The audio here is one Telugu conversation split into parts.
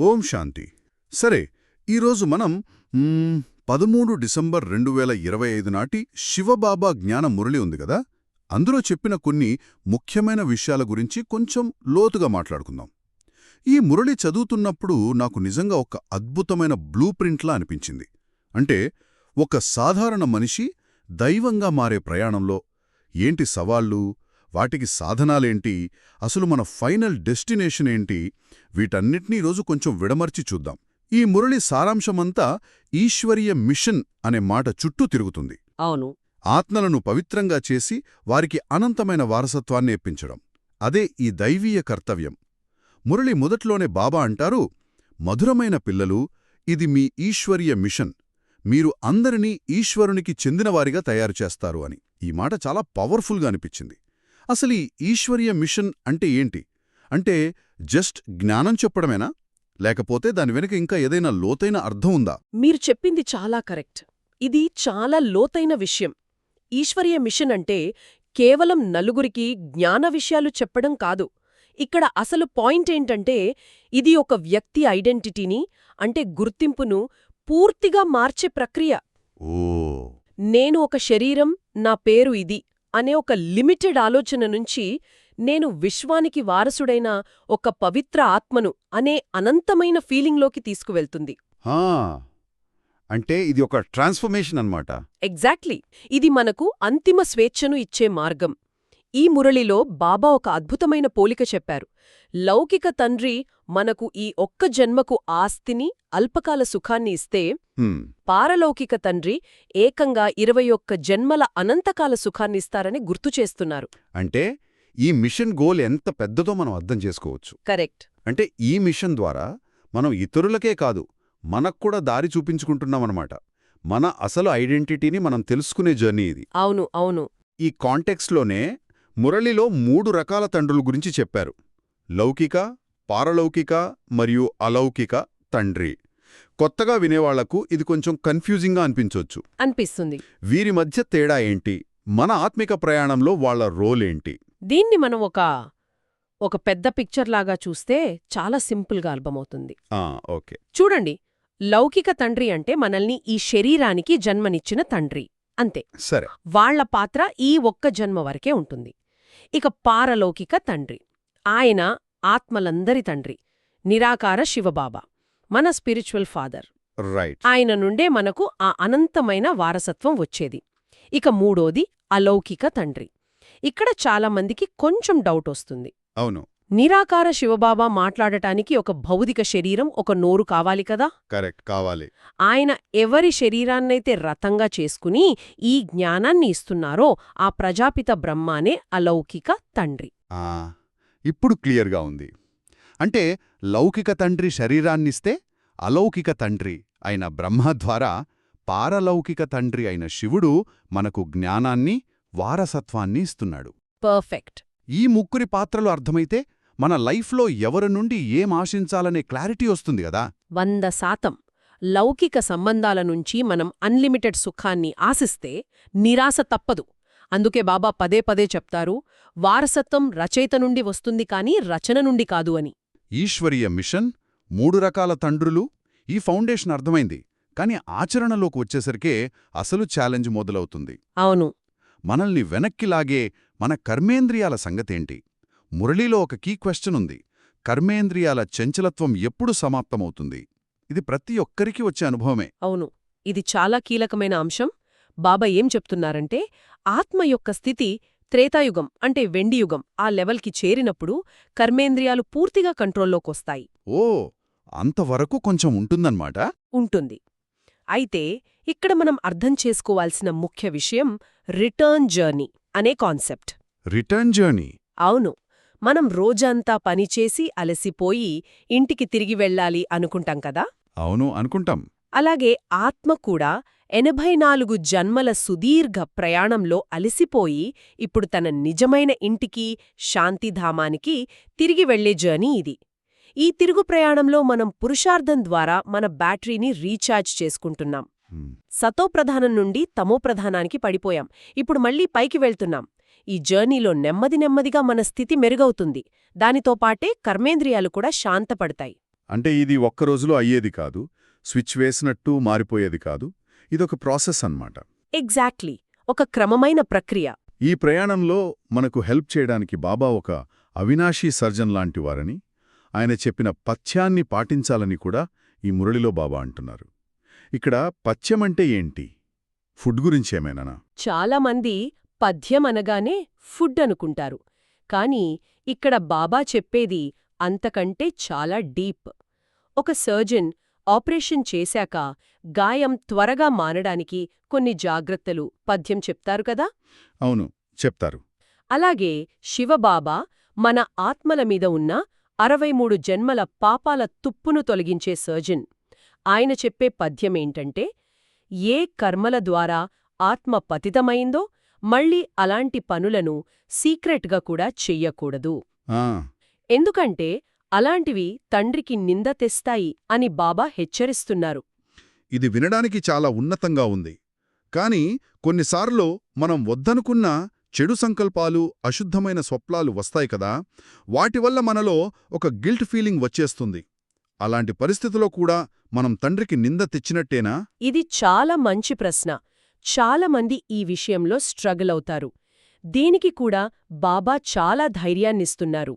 ఓం శాంతి. సరే, ఈరోజు మనం 13 డిసెంబర్ 2025 నాటి శివబాబా జ్ఞాన మురళి ఉంది కదా, అందులో చెప్పిన కొన్ని ముఖ్యమైన విషయాల గురించి కొంచెం లోతుగా మాట్లాడుకుందాం. ఈ మురళి చదువుతున్నప్పుడు నాకు నిజంగా ఒక అద్భుతమైన బ్లూ ప్రింట్లా అనిపించింది. అంటే ఒక సాధారణ మనిషి దైవంగా మారే ప్రయాణంలో ఏంటి సవాళ్లు, వాటికి సాధనాలేంటి, అసలు మన ఫైనల్ డెస్టినేషన్ ఏంటి, వీటన్నిటినీ ఈరోజు కొంచెం విడమర్చి చూద్దాం. ఈ మురళి సారాంశమంతా ఈశ్వరీయ మిషన్ అనే మాట చుట్టూ తిరుగుతుంది. అవును. ఆత్మలను పవిత్రంగా చేసి వారికి అనంతమైన వారసత్వాన్ని ఇప్పించడం, అదే ఈ దైవీయ కర్తవ్యం. మురళి మొదట్లోనే బాబా అంటారు, మధురమైన పిల్లలు, ఇది మీ ఈశ్వరీయ మిషన్, మీరు అందరినీ ఈశ్వరునికి చెందినవారిగా తయారుచేస్తారు అని. ఈ మాట చాలా పవర్ఫుల్గా అనిపించింది. అసలు ఈ ఈశ్వరీయ మిషన్ అంటే ఏంటి? అంటే జస్ట్ జ్ఞానం చెప్పడమేనా, లేకపోతే దాని వెనుక ఇంకా ఏదైనా లోతైన అర్థం ఉందా? మీరు చెప్పింది చాలా కరెక్ట్. ఇది చాలా లోతైన విషయం. ఈశ్వరీయ మిషన్ అంటే కేవలం నలుగురికి జ్ఞాన విషయాలు చెప్పడం కాదు. ఇక్కడ అసలు పాయింట్ ఏంటంటే, ఇది ఒక వ్యక్తి ఐడెంటిటీని, అంటే గుర్తింపును పూర్తిగా మార్చే ప్రక్రియ. ఓ, నేను ఒక శరీరం, నా పేరు ఇది అనే ఒక లిమిటెడ్ ఆలోచన నుంచి నేను విశ్వానికి వారసుడైన ఒక పవిత్ర ఆత్మను అనే అనంతమైన ఫీలింగ్లోకి తీసుకువెళ్తుంది. అంటే ఇది ఒక ట్రాన్స్ఫర్మేషన్ అన్నమాట. ఎగ్జాక్ట్లీ. ఇది మనకు అంతిమ స్వేచ్ఛను ఇచ్చే మార్గం. ఈ మురళిలో బాబా ఒక అద్భుతమైన పోలిక చెప్పారు. లౌకిక తండ్రి మనకు ఈ ఒక్క జన్మకు ఆస్తిని, అల్పకాల సుఖాన్ని ఇస్తే, పారలౌకిక తండ్రి ఏకంగా 21 జన్మల అనంతకాల సుఖాన్నిస్తారని గుర్తుచేస్తున్నారు. అంటే ఈ మిషన్ గోల్ ఎంత పెద్దదో మనం అర్థం చేసుకోవచ్చు. కరెక్ట్. అంటే ఈ మిషన్ ద్వారా మనం ఇతరులకే కాదు, మనక్కూడా దారి చూపించుకుంటున్నామన్నమాట. మన అసలు ఐడెంటిటీని మనం తెలుసుకునే జర్నీ ఇది. అవును అవును. ఈ కాంటెక్స్ట్లోనే మురళిలో 3 రకాల తండ్రుల గురించి చెప్పారు: లౌకిక, పారలౌకిక మరియు అలౌకిక తండ్రి. కొత్తగా వినేవాళ్లకు ఇది కొంచెం కన్ఫ్యూజింగ్గా అనిపిస్తుంది. వీరి మధ్య తేడా ఏంటి, మన ఆత్మిక ప్రయాణంలో వాళ్ల రోల్ ఏంటి? దీన్ని మనం ఒక పెద్ద పిక్చర్ లాగా చూస్తే చాలా సింపుల్గా అర్థమవుతుంది. ఓకే, చూడండి. లౌకిక తండ్రి అంటే మనల్ని ఈ శరీరానికి జన్మనిచ్చిన తండ్రి, అంతే. సరే, వాళ్ల పాత్ర ఈ ఒక్క జన్మ వరకే ఉంటుంది. ఇక పారలౌకిక తండ్రి, ఆయన ఆత్మలందరి తండ్రి, నిరాకార శివబాబా, మన స్పిరిచువల్ ఫాదర్. రైట్. ఆయన నుండే మనకు ఆ అనంతమైన వారసత్వం వచ్చేది. ఇక మూడోది అలౌకిక తండ్రి. ఇక్కడ చాలామందికి కొంచెం డౌట్ వస్తుంది. అవును, నిరాకార శివబాబా మాట్లాడటానికి ఒక భౌతిక శరీరం, ఒక నోరు కావాలి కదా? కరెక్ట్, కావాలి. ఆయన ఎవరి శరీరాన్నైతే రథంగా చేసుకుని ఈ జ్ఞానాన్ని ఇస్తున్నారో ఆ ప్రజాపిత బ్రహ్మానే అలౌకిక తండ్రి. ఇప్పుడు క్లియర్గా ఉంది. అంటే లౌకిక తండ్రి శరీరాన్నిస్తే అలౌకిక తండ్రి అయిన బ్రహ్మ ద్వారా పారలౌకిక తండ్రి అయిన శివుడు మనకు జ్ఞానాన్ని, వారసత్వాన్ని ఇస్తున్నాడు. పర్ఫెక్ట్. ఈ ముగ్గురి పాత్రలు అర్థమైతే మన లైఫ్లో ఎవరి నుండి ఏం ఆశించాలనే క్లారిటీ వస్తుంది కదా. 100%. లౌకిక సంబంధాల నుంచి మనం అన్లిమిటెడ్ సుఖాన్ని ఆశిస్తే నిరాశ తప్పదు. అందుకే బాబా పదే పదే చెప్తారు, వారసత్వం రచయిత నుండి వస్తుంది కానీ రచన నుండి కాదు అని. ఈశ్వరీయ మిషన్, 3 రకాల తండ్రులు, ఈ ఫౌండేషన్ అర్థమైంది. కాని ఆచరణలోకి వచ్చేసరికే అసలు ఛాలెంజ్ మొదలవుతుంది. అవును. మనల్ని వెనక్కి లాగే మన కర్మేంద్రియాల సంగతేంటి? మురళీలో ఒక కీ క్వశ్చన్ ఉంది: కర్మేంద్రియాల చంచలత్వం ఎప్పుడు సమాప్తమవుతుంది? ఇది ప్రతి ఒక్కరికి వచ్చే అనుభవమే. అవును, ఇది చాలా కీలకమైన అంశం. బాబా ఏం చెప్తున్నారంటే, ఆత్మ యొక్క స్థితి త్రేతాయుగం అంటే వెండియుగం ఆ లెవెల్కి చేరినప్పుడు కర్మేంద్రియాలు పూర్తిగా కంట్రోల్లోకొస్తాయి. ఓ, అంతవరకు కొంచెం ఉంటుందన్నమాట. ఉంటుంది. అయితే ఇక్కడ మనం అర్థం చేసుకోవాల్సిన ముఖ్య విషయం రిటర్న్ జర్నీ అనే కాన్సెప్ట్. Return journey? అవును. మనం రోజంతా పనిచేసి అలసిపోయి ఇంటికి తిరిగి వెళ్ళాలి అనుకుంటాం కదా. అవును, అనుకుంటాం. అలాగే ఆత్మ కూడా 84 జన్మల సుదీర్ఘ ప్రయాణంలో అలసిపోయి ఇప్పుడు తన నిజమైన ఇంటికి, శాంతిధామానికి తిరిగి వెళ్లే జర్నీ ఇది. ఈ తిరుగు ప్రయాణంలో మనం పురుషార్థం ద్వారా మన బ్యాటరీని రీఛార్జ్ చేసుకుంటున్నాం. సతోప్రధానం నుండి తమోప్రధానానికి పడిపోయాం. ఇప్పుడు మళ్లీ పైకి వెళ్తున్నాం. ఈ జర్నీలో నెమ్మది నెమ్మదిగా మన స్థితి మెరుగవుతుంది. దానితో పాటే కర్మేంద్రియాలు కూడా శాంతపడతాయి. అంటే ఇది ఒక్క రోజులో అయ్యేది కాదు, స్విచ్ వేసినట్టు మారిపోయేది కాదు, ఇదొక ప్రాసెస్ అన్నమాట. ఎగ్జాక్ట్లీ, ఒక క్రమమైన ప్రక్రియ. ఈ ప్రయాణంలో మనకు హెల్ప్ చేయడానికి బాబా ఒక అవినాశీ సర్జన్ లాంటివారని, ఆయన చెప్పిన పథ్యాన్ని పాటించాలని కూడా ఈ మురళిలో బాబా అంటున్నారు. ఇక్కడ పథ్యమంటే ఏంటి? ఫుడ్ గురించేమేనా? చాలామంది పథ్యం అనగానే ఫుడ్ అనుకుంటారు. కానీ ఇక్కడ బాబా చెప్పేది అంతకంటే చాలా డీప్. ఒక సర్జన్ ఆపరేషన్ చేశాక గాయం త్వరగా మానడానికి కొన్ని జాగ్రత్తలు పథ్యం చెప్తారు కదా. అవును, చెప్తారు. అలాగే శివబాబా మన ఆత్మల మీద ఉన్న 63 జన్మల పాపాల తుప్పును తొలగించే సర్జన్. ఆయన చెప్పే పద్యమేంటంటే, ఏ కర్మల ద్వారా ఆత్మ పతితమైందో మళ్ళీ అలాంటి పనులను సీక్రెట్గా కూడా చెయ్యకూడదు. ఆ, ఎందుకంటే అలాంటివి తండ్రికి నింద తెస్తాయి అని బాబా హెచ్చరిస్తున్నారు. ఇది వినడానికి చాలా ఉన్నతంగా ఉంది. కాని కొన్నిసార్లు మనం వద్దనుకున్న చెడు సంకల్పాలు, అశుద్ధమైన స్వప్నాలు వస్తాయి కదా, వాటివల్ల మనలో ఒక గిల్ట్ ఫీలింగ్ వచ్చేస్తుంది. అలాంటి పరిస్థితిలో కూడా మనం తండ్రికి నింద తెచ్చినట్టేనా? ఇది చాలా మంచి ప్రశ్న. చాలామంది ఈ విషయంలో స్ట్రగుల్ అవుతారు. దీనికి కూడా బాబా చాలా ధైర్యాన్నిస్తున్నారు.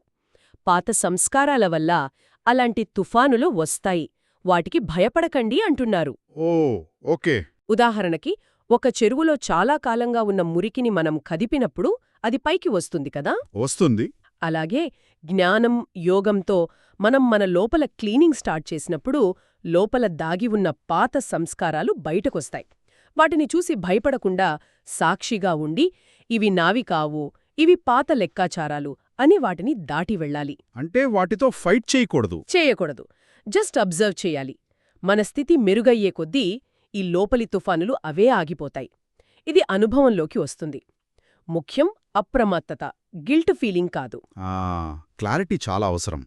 పాత సంస్కారాల వల్ల అలాంటి తుఫానులు వస్తాయి, వాటికి భయపడకండి అంటున్నారు. ఓ, ఓకే. ఉదాహరణకి, ఒక చెరువులో చాలా కాలంగా ఉన్న మురికిని మనం కదిపినప్పుడు అది పైకి వస్తుంది కదా. వస్తుంది. అలాగే జ్ఞానం, యోగంతో మనం మన లోపల క్లీనింగ్ స్టార్ట్ చేసినప్పుడు లోపల దాగి ఉన్న పాత సంస్కారాలు బయటకొస్తాయి. వాటిని చూసి భయపడకుండా సాక్షిగా ఉండి, ఇవి నావి కావు, ఇవి పాత లెక్కాచారాలు అని వాటిని దాటి వెళ్ళాలి. అంటే వాటితో ఫైట్ చేయకూడదు. జస్ట్ అబ్జర్వ్ చేయాలి. మన స్థితి మెరుగయ్యే కొద్దీ ఈ లోపలి తుఫానులు అవే ఆగిపోతాయి. ఇది అనుభవంలోకి వస్తుంది. ముఖ్యం అప్రమత్తత, గిల్ట్ ఫీలింగ్ కాదు. క్లారిటీ చాలా అవసరం.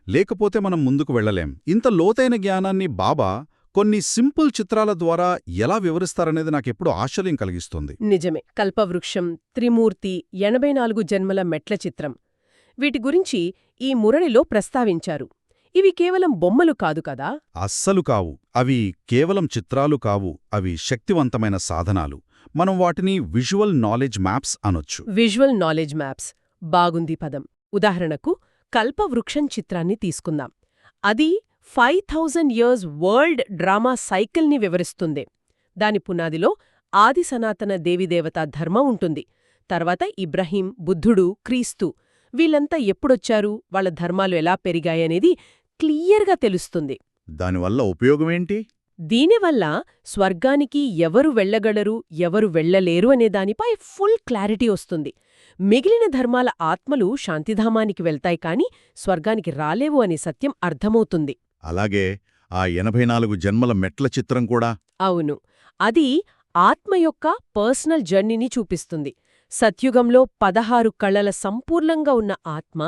లేకపోతే మనం ముందుకు వెళ్ళలేం. ఇంత లోతైన జ్ఞానాన్ని బాబా కొన్ని సింపుల్ చిత్రాల ద్వారా ఎలా వివరిస్తారనేది నాకెప్పుడు ఆశ్చర్యం కలిగిస్తుంది. నిజమే. కల్పవృక్షం, త్రిమూర్తి, 84 జన్మల మెట్ల చిత్రం, వీటి గురించి ఈ మురళిలో ప్రస్తావించారు. ఇవి కేవలం బొమ్మలు కాదు కదా. అస్సలు కావు. అవి కేవలం చిత్రాలు కావు. అవి శక్తివంతమైన సాధనాలు. మనం వాటిని విజువల్ నాలెడ్జ్ మ్యాప్స్ అనొచ్చు. విజువల్ నాలెడ్జ్ మ్యాప్స్ బాగుంది పదం. ఉదాహరణకు కల్పవృక్షం చిత్రాన్ని తీసుకుందాం. అది 5000 ఇయర్స్ వరల్డ్ డ్రామా సైకిల్ని వివరిస్తుంది. దాని పునాదిలో ఆది సనాతన దేవీదేవతా ధర్మం ఉంటుంది. తర్వాత ఇబ్రహీం, బుద్ధుడు, క్రీస్తు వీళ్ళంతా ఎప్పుడొచ్చారు, వాళ్ళ ధర్మాలు ఎలా పెరిగాయనేది క్లియర్గా తెలుస్తుంది. దానివల్ల ఉపయోగమేంటి? దీనివల్ల స్వర్గానికి ఎవరు వెళ్ళగలరు, ఎవరు వెళ్ళలేరు అనే దానిపై ఫుల్ క్లారిటీ వస్తుంది. మిగిలిన ధర్మాల ఆత్మలు శాంతిధామానికి వెళ్తాయి కాని స్వర్గానికి రాలేవు అనే సత్యం అర్థమవుతుంది. అలాగే ఆ 84 జన్మల మెట్ల చిత్రం కూడా. అవును, అది ఆత్మ యొక్క పర్సనల్ జర్నీని చూపిస్తుంది. సత్యుగంలో 16 కళల సంపూర్ణంగా ఉన్న ఆత్మ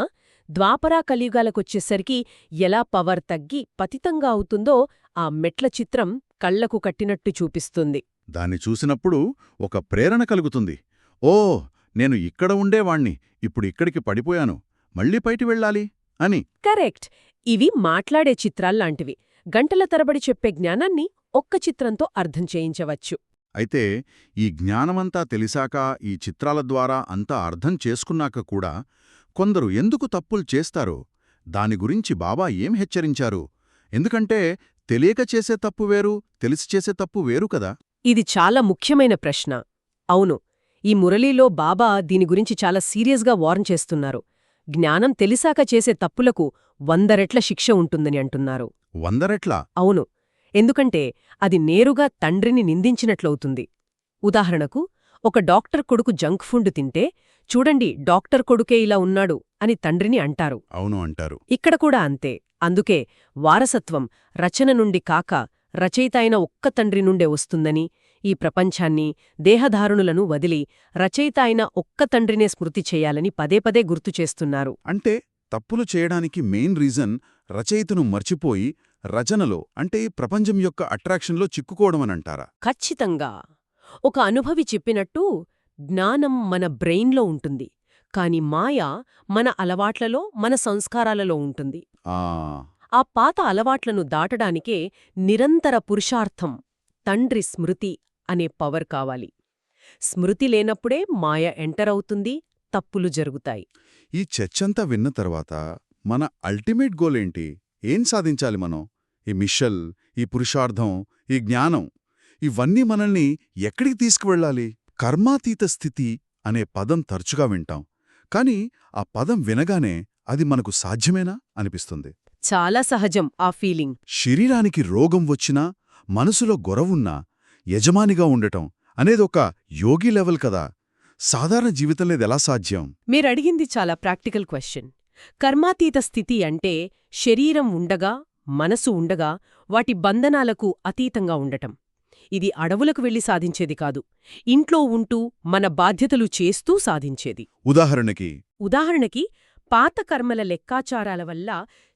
ద్వాపరా కలియుగాలకొచ్చేసరికి ఎలా పవర్ తగ్గి పతితంగా అవుతుందో ఆ మెట్ల చిత్రం కళ్లకు కట్టినట్టు చూపిస్తుంది. దాన్ని చూసినప్పుడు ఒక ప్రేరణ కలుగుతుంది. ఓ, నేను ఇక్కడ ఉండేవాణ్ణి, ఇప్పుడు ఇక్కడికి పడిపోయాను, మళ్ళీ పైకి వెళ్ళాలి అని. కరెక్ట్. ఇవి మాట్లాడే చిత్రాల్లాంటివి. గంటల తరబడి చెప్పే జ్ఞానాన్ని ఒక్క చిత్రంతో అర్థం చేయించవచ్చు. అయితే ఈ జ్ఞానమంతా తెలిసాక, ఈ చిత్రాల ద్వారా అంతా అర్థం చేసుకున్నాక కూడా కొందరు ఎందుకు తప్పులు చేస్తారో దాని గురించి బాబా ఏం హెచ్చరించారు? ఎందుకంటే తెలియక చేసే తప్పు వేరు, తెలిసి చేసే తప్పు వేరు కదా. ఇది చాలా ముఖ్యమైన ప్రశ్న. అవును, ఈ మురళీలో బాబా దీని గురించి చాలా సీరియస్గా వార్న్ చేస్తున్నారు. జ్ఞానం తెలిసాక చేసే తప్పులకు 100 రెట్ల శిక్ష ఉంటుందని అంటున్నారు. 100 రెట్లా? అవును, ఎందుకంటే అది నేరుగా తండ్రిని నిందించినట్లవుతుంది. ఉదాహరణకు, ఒక డాక్టర్ కొడుకు జంక్ ఫుడ్ తింటే, చూడండి డాక్టర్ కొడుకే ఇలా ఉన్నాడు అని తండ్రిని అంటారు. అవును అంటారు. ఇక్కడ కూడా అంతే. అందుకే వారసత్వం రచన నుండి కాక రచయిత అయిన ఒక్క తండ్రి నుండే వస్తుందని, ఈ ప్రపంచాన్ని, దేహధారుణులను వదిలి రచయిత అయిన ఒక్క తండ్రినే స్మృతి చేయాలని పదే పదే గుర్తుచేస్తున్నారు. అంటే తప్పులు చేయడానికి మెయిన్ రీజన్ రచయితను మర్చిపోయి రచనలో, అంటే ప్రపంచం యొక్క అట్రాక్షన్లో చిక్కుకోవడమనంటారా? ఖచ్చితంగా. ఒక అనుభవి చెప్పినట్టు, జ్ఞానం మన బ్రెయిన్లో ఉంటుంది, కాని మాయ మన అలవాట్లలో, మన సంస్కారాలలో ఉంటుంది. ఆ పాత అలవాట్లను దాటడానికే నిరంతర పురుషార్థం, తండ్రి స్మృతి అనే పవర్ కావాలి. స్మృతి లేనప్పుడే మాయ ఎంటరవుతుంది, తప్పులు జరుగుతాయి. ఈ చర్చంతా విన్న తర్వాత మన అల్టిమేట్ గోల్ ఏంటి? ఏం సాధించాలి మనం? ఈ మిషల్, ఈ పురుషార్థం, ఈ జ్ఞానం ఇవన్నీ మనల్ని ఎక్కడికి తీసుకువెళ్ళాలి? కర్మాతీత స్థితి అనే పదం తరచుగా వింటాం, కాని ఆ పదం వినగానే అది మనకు సాధ్యమేనా అనిపిస్తుంది. చాలా సహజం ఆ ఫీలింగ్. శరీరానికి రోగం వచ్చినా, మనసులో గొరవున్నా యజమానిగా ఉండటం అనేదొక యోగి లెవెల్ కదా. సాధారణ జీవితంలో ఎలా సాధ్యం? మీరడిగింది చాలా ప్రాక్టికల్ క్వశ్చన్. కర్మాతీత స్థితి అంటే శరీరం ఉండగా, మనసు ఉండగా వాటి బంధనాలకు అతీతంగా ఉండటం. ఇది అడవులకు వెళ్లి సాధించేది కాదు, ఇంట్లో ఉంటూ మన బాధ్యతలు చేస్తూ సాధించేది. ఉదాహరణకి పాత కర్మల లెక్కాచారాల వల్ల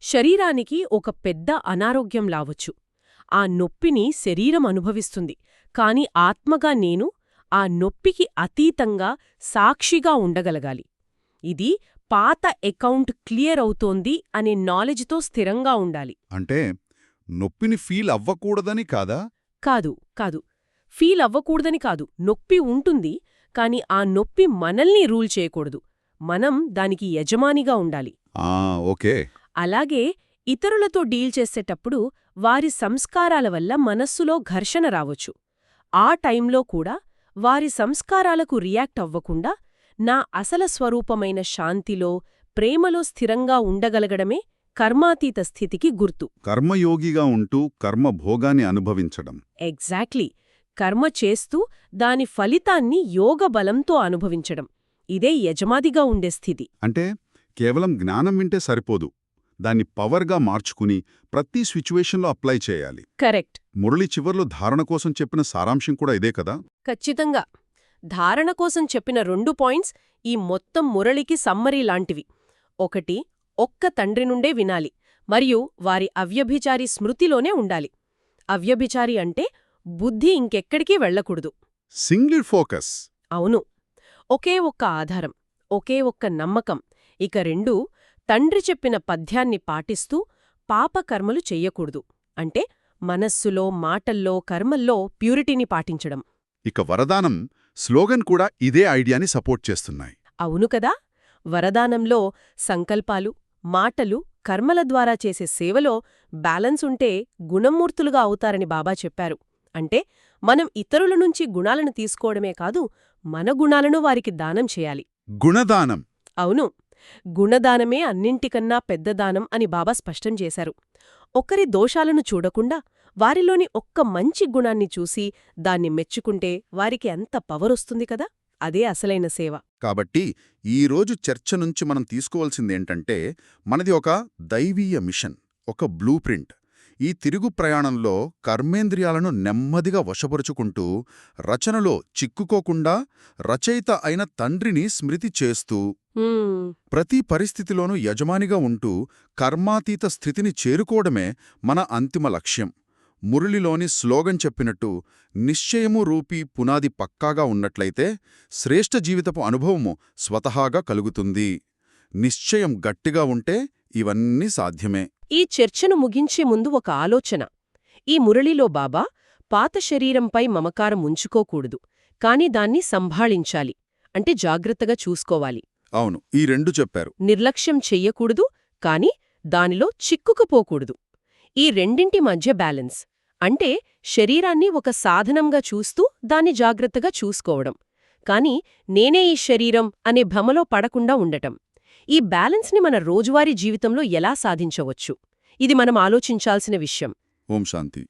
శరీరానికి ఒక పెద్ద అనారోగ్యం లావచ్చు. ఆ నొప్పిని శరీరం అనుభవిస్తుంది, కాని ఆత్మగా నేను ఆ నొప్పికి అతీతంగా సాక్షిగా ఉండగలగాలి. ఇది పాత అకౌంట్ క్లియర్ అవుతోంది అనే నాలెడ్జ్తో స్థిరంగా ఉండాలి. అంటే నొప్పిని ఫీల్ అవ్వకూడదని కాదా? కాదు. ఫీల్ అవ్వకూడదని కాదు. నొప్పి ఉంటుంది, కాని ఆ నొప్పి మనల్ని రూల్ చేయకూడదు. మనం దానికి యజమానిగా ఉండాలి. ఓకే. అలాగే ఇతరులతో డీల్ చేసేటప్పుడు వారి సంస్కారాల వల్ల మనస్సులో ఘర్షణ రావచ్చు. ఆ టైంలో కూడా వారి సంస్కారాలకు రియాక్ట్ అవ్వకుండా నా అసల స్వరూపమైన శాంతిలో, ప్రేమలో స్థిరంగా ఉండగలగడమే కర్మాతీత స్థితికి గుర్తు. కర్మయోగిగా ఉంటూ కర్మభోగాన్ని అనుభవించడం. ఎగ్జాక్ట్లీ. కర్మ చేస్తూ దాని ఫలితాన్ని యోగబలంతో అనుభవించడం. ఇదే యజమాదిగా ఉండే స్థితి. అంటే కేవలం జ్ఞానం వింటే సరిపోదు, దాన్ని పవర్గా మార్చుకుని ప్రతి సిచ్యువేషన్లో అప్లై చేయాలి. కరెక్ట్. మురళి చివర్లో ధారణ కోసం చెప్పిన సారాంశం కూడా ఇదే కదా? ఖచ్చితంగా. ధారణ కోసం చెప్పిన 2 పాయింట్స్ ఈ మొత్తం మురళికి సమ్మరీ లాంటివి. ఒకటి, ఒక్క తండ్రి నుండే వినాలి మరియు వారి అవ్యభిచారి స్మృతిలోనే ఉండాలి. అవ్యభిచారి అంటే బుద్ధి ఇంకెక్కడికీ వెళ్లకూడదు. Single focus. అవును. ఒకే ఒక్క ఆధారం, ఒకే ఒక్క నమ్మకం. ఇక 2, తండ్రి చెప్పిన పథ్యాన్ని పాటిస్తూ పాపకర్మలు చెయ్యకూడదు. అంటే మనస్సులో, మాటల్లో, కర్మల్లో ప్యూరిటీని పాటించడం. ఇక వరదానం, స్లోగన్ కూడా ఇదే ఐడియాని సపోర్ట్ చేస్తున్నాయి. అవును కదా. వరదానంలో సంకల్పాలు, మాటలు, కర్మల ద్వారా చేసే సేవలో బ్యాలెన్స్ ఉంటే గుణమూర్తులుగా అవుతారని బాబా చెప్పారు. అంటే మనం ఇతరుల నుంచి గుణాలను తీసుకోవడమే కాదు, మన గుణాలను వారికి దానం చేయాలి. గుణదానం. అవును. గుణదానమే అన్నింటికన్నా పెద్ద దానం అని బాబా స్పష్టం చేశారు. ఒకరి దోషాలను చూడకుండా వారిలోని ఒక్క మంచి గుణాన్ని చూసి దాన్ని మెచ్చుకుంటే వారికి ఎంత పవరొస్తుంది కదా. అదే అసలైన సేవ. కాబట్టి ఈరోజు చర్చ నుంచి మనం తీసుకోవాల్సిందేంటంటే, మనది ఒక దైవీయ మిషన్, ఒక బ్లూ ప్రింట్. ఈ తిరుగు ప్రయాణంలో కర్మేంద్రియాలను నెమ్మదిగా వశపరుచుకుంటూ, రచనలో చిక్కుకోకుండా రచయిత అయిన తండ్రిని స్మృతి చేస్తూ, ప్రతి పరిస్థితిలోనూ యజమానిగా ఉంటూ కర్మాతీత స్థితిని చేరుకోవడమే మన అంతిమ లక్ష్యం. మురళిలోని స్లోగన్ చెప్పినట్టు నిశ్చయము రూపీ పునాది పక్కాగా ఉన్నట్లయితే శ్రేష్ఠ జీవితపు అనుభవము స్వతహాగా కలుగుతుంది. నిశ్చయం గట్టిగా ఉంటే ఇవన్నీ సాధ్యమే. ఈ చర్చను ముగించే ముందు ఒక ఆలోచన. ఈ మురళిలో బాబా పాత శరీరంపై మమకారం ఉంచుకోకూడదు, కాని దాన్ని సంభాళించాలి. అంటే జాగ్రత్తగా చూసుకోవాలి. అవును, ఈ 2 చెప్పారు. నిర్లక్ష్యం చెయ్యకూడదు, కాని దానిలో చిక్కుకుపోకూడదు. ఈ రెండింటి మధ్య బ్యాలెన్స్. అంటే శరీరాన్ని ఒక సాధనంగా చూస్తూ దాన్ని జాగ్రత్తగా చూసుకోవడం, కాని నేనే ఈ శరీరం అనే భ్రమలో పడకుండా ఉండటం. ఈ బ్యాలెన్స్ని మన రోజువారీ జీవితంలో ఎలా సాధించవచ్చు? ఇది మనం ఆలోచించాల్సిన విషయం. ఓం శాంతి.